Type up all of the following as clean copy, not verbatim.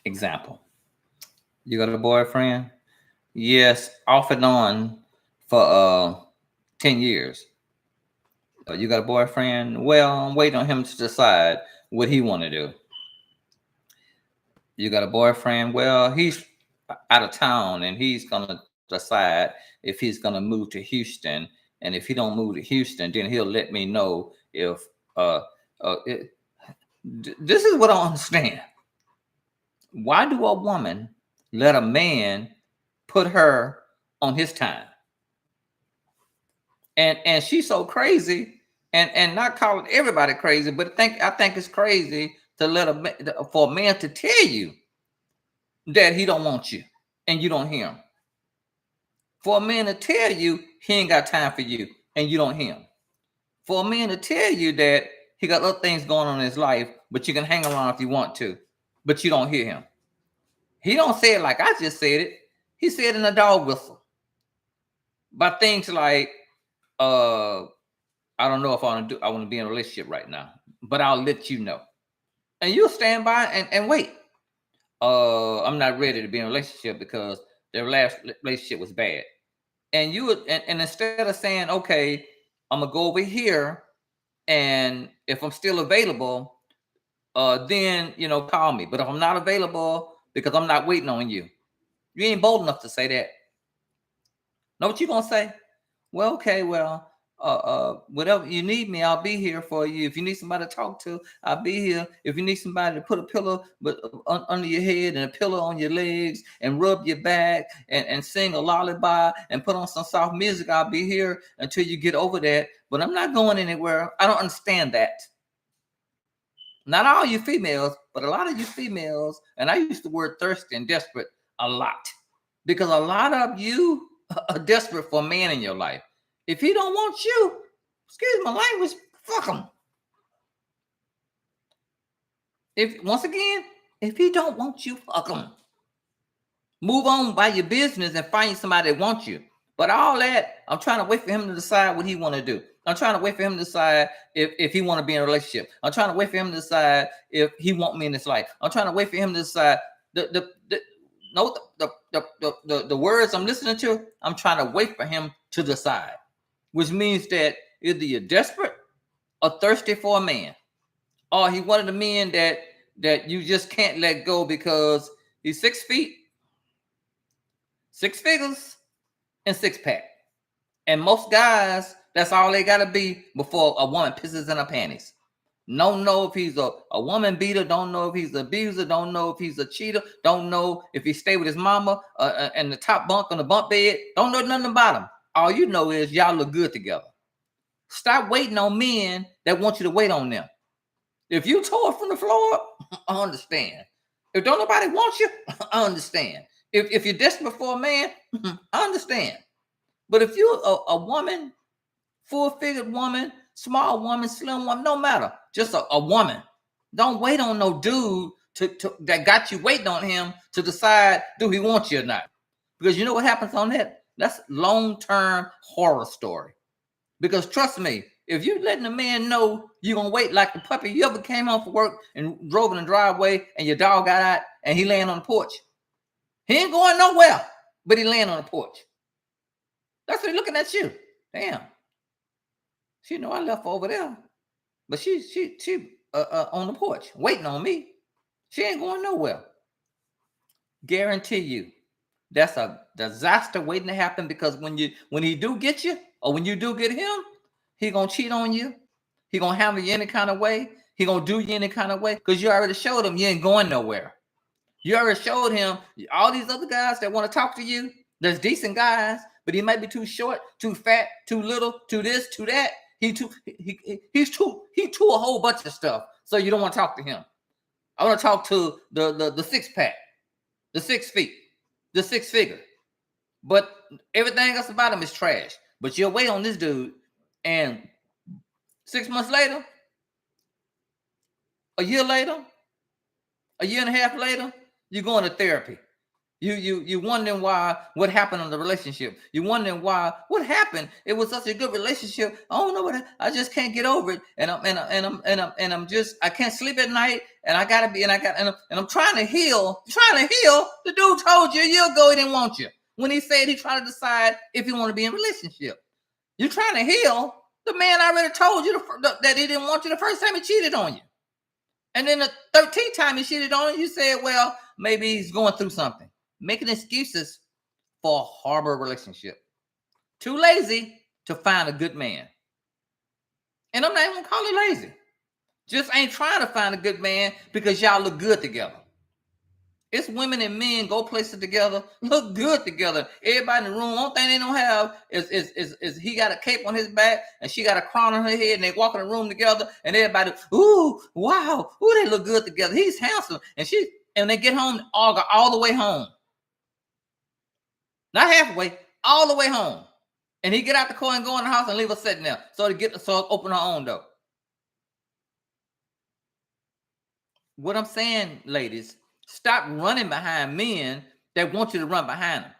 Example. You got a boyfriend? Yes, off and on for 10 years. You got a boyfriend? Well, I'm waiting on him to decide what he want to do. You got a boyfriend? Well, he's out of town and he's going to decide if he's going to move to Houston. And if he don't move to Houston, then he'll let me know if uh, it, this is what I don't understand. Why do a woman let a man put her on his time? And she's so crazy, and not calling everybody crazy, but I think it's crazy to for a man to tell you that he don't want you and you don't hear him. For a man to tell you he ain't got time for you and you don't hear him. For a man to tell you that he got other things going on in his life, but you can hang around if you want to, but you don't hear him. He don't say it like I just said it. He said in a dog whistle. By things like, I don't know if I want to be in a relationship right now, but I'll let you know. And you'll stand by and wait. I'm not ready to be in a relationship because their last relationship was bad. And you would, and instead of saying, okay, I'm gonna go over here, and if I'm still available, then call me. But if I'm not available because I'm not waiting on you, you ain't bold enough to say that. Know what you gonna say? Well, okay, well, whatever you need me, I'll be here for you. If you need somebody to talk to, I'll be here. If you need somebody to put a pillow under your head and a pillow on your legs and rub your back and sing a lullaby and put on some soft music, I'll be here until you get over that. But I'm not going anywhere. I don't understand that. Not all you females, but a lot of you females, and I use the word thirsty and desperate a lot because a lot of you are desperate for a man in your life. If he don't want you, excuse my language, fuck him. If he don't want you, fuck him. Move on by your business and find somebody that wants you. But all that, I'm trying to wait for him to decide what he want to do. I'm trying to wait for him to decide if he want to be in a relationship. I'm trying to wait for him to decide if he want me in his life. I'm trying to wait for him to decide the words I'm listening to. I'm trying to wait for him to decide, which means that either you're desperate or thirsty for a man, or he one of the men that you just can't let go because he's 6 feet, 6 figures, and 6-pack. And most guys, that's all they gotta be before a woman pisses in her panties. Don't know if he's a woman beater, don't know if he's an abuser, don't know if he's a cheater, don't know if he stay with his mama and the top bunk on the bunk bed, don't know nothing about him. All you know is y'all look good together. Stop waiting on men that want you to wait on them. If you tore from the floor, I understand. If don't nobody want you, I understand. If you're desperate for a man, I understand. But if you're a woman, full-figured woman, small woman, slim woman, no matter, just a woman. Don't wait on no dude that got you waiting on him to decide do he want you or not. Because you know what happens on that? That's long-term horror story. Because trust me, if you letting a man know you're going to wait like the puppy, you ever came home from work and drove in the driveway and your dog got out and he laying on the porch? He ain't going nowhere, but he laying on the porch. That's what he's looking at you. Damn. She know I left over there, but she on the porch waiting on me. She ain't going nowhere. Guarantee you, that's a disaster waiting to happen because when he do get you or when you do get him, he gonna cheat on you. He gonna handle you any kind of way. He gonna do you any kind of way because you already showed him you ain't going nowhere. You already showed him all these other guys that want to talk to you. There's decent guys, but he might be too short, too fat, too little, too this, too that. He's too a whole bunch of stuff. So you don't want to talk to him. I want to talk to the 6-pack, the 6 feet, the 6-figure. But everything else about him is trash. But you'll wait on this dude, and 6 months later, a year later, a year and a half later, you're going to therapy. You wondering why, what happened in the relationship. You wondering why, what happened. It was such a good relationship. I don't know what I just can't get over it. And I'm just I can't sleep at night. and I gotta be, and I'm trying to heal. Trying to heal. The dude told you a year ago he didn't want you. When he said he trying to decide if he want to be in a relationship. You're trying to heal. The man already told you that he didn't want you the first time he cheated on you. And then the 13th time he cheated on you, you said, well, maybe he's going through something. Making excuses for a horrible relationship. Too lazy to find a good man. And I'm not even gonna call it lazy. Just ain't trying to find a good man because y'all look good together. It's women and men go places together, look good together. Everybody in the room, one thing they don't have is he got a cape on his back and she got a crown on her head, and they walk in the room together, and everybody, ooh, wow, ooh, they look good together. He's handsome, and they get home, all the way home, not halfway, all the way home, and he get out the car and go in the house and leave her sitting there, so open her own door. What I'm saying, ladies, stop running behind men that want you to run behind them.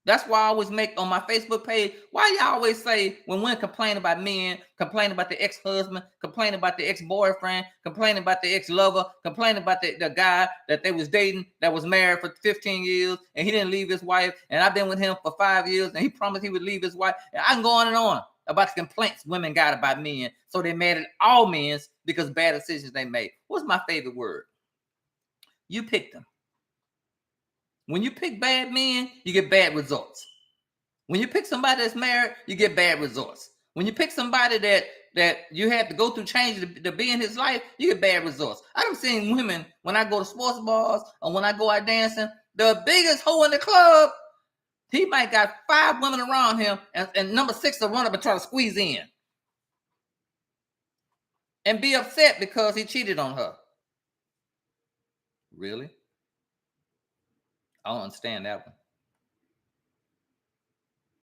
That's why I always make on my Facebook page, why y'all always say when women complain about men, complain about the ex-husband, complain about the ex-boyfriend, complain about the ex-lover, complain about the guy that they was dating that was married for 15 years and he didn't leave his wife, and I've been with him for 5 years and he promised he would leave his wife. And I can go on and on about the complaints women got about men. So they mad at all men because bad decisions they made. What's my favorite word? You pick them. When you pick bad men, you get bad results. When you pick somebody that's married, you get bad results. When you pick somebody that you have to go through change to be in his life, you get bad results. I've seen women, when I go to sports bars or when I go out dancing, the biggest hoe in the club, he might got 5 women around him, and number 6 will run up and try to squeeze in and be upset because he cheated on her. Really? I don't understand that one.